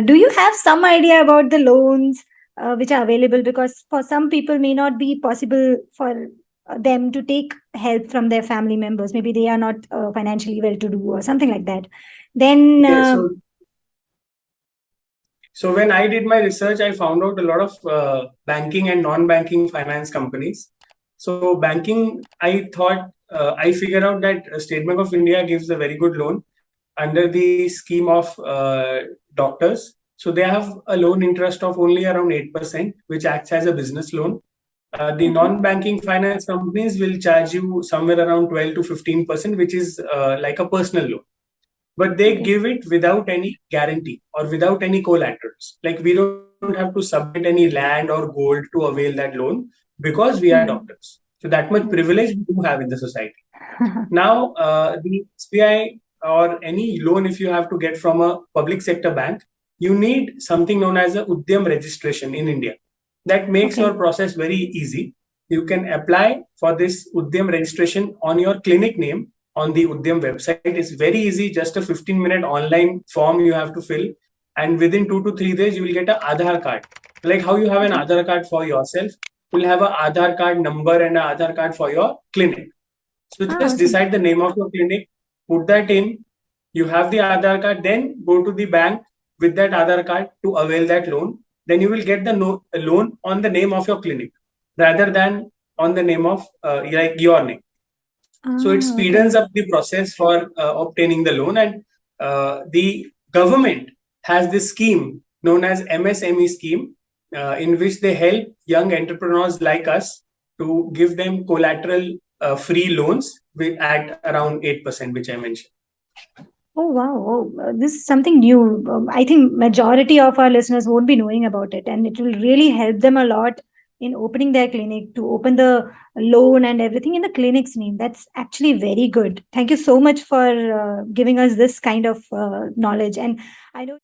do you have some idea about the loans which are available? Because for some people may not be possible for them to take help from their family members. Maybe they are not financially well to do or something like that. Then, Yeah, so when I did my research, I found out a lot of banking and non-banking finance companies. So banking, I figured out that State Bank of India gives a very good loan under the scheme of doctors. So they have a loan interest of only around 8%, which acts as a business loan. The okay. non-banking finance companies will charge you somewhere around 12 to 15%, which is like a personal loan. But they Okay. give it without any guarantee or without any collaterals. Like we don't have to submit any land or gold to avail that loan because we are Hmm. doctors. So that much Hmm. privilege we do have in the society. Now, the SBI or any loan, if you have to get from a public sector bank, you need something known as a Udyam registration in India. That makes Okay. your process very easy. You can apply for this Udyam registration on your clinic name on the Udyam website. It's very easy, just a 15-minute online form you have to fill. And within 2 to 3 days, you will get an Aadhaar card. Like how you have an Okay. Aadhaar card for yourself, you'll have an Aadhaar card number and an Aadhaar card for your clinic. So Ah, just awesome. decide the name of your clinic, put that in. You have the Aadhaar card, then go to the bank with that Aadhaar card to avail that loan. Then you will get the loan on the name of your clinic rather than on the name of like your name. So it Ah, okay. speeds up the process for obtaining the loan, and the government has this scheme known as MSME scheme, in which they help young entrepreneurs like us to give them collateral free loans at around 8%, which I mentioned. Oh, wow. Oh, this is something new. I think majority of our listeners won't be knowing about it, and it will really help them a lot in opening their clinic to open the loan and everything in the clinic's name. That's actually very good. Thank you so much for giving us this kind of knowledge. And I know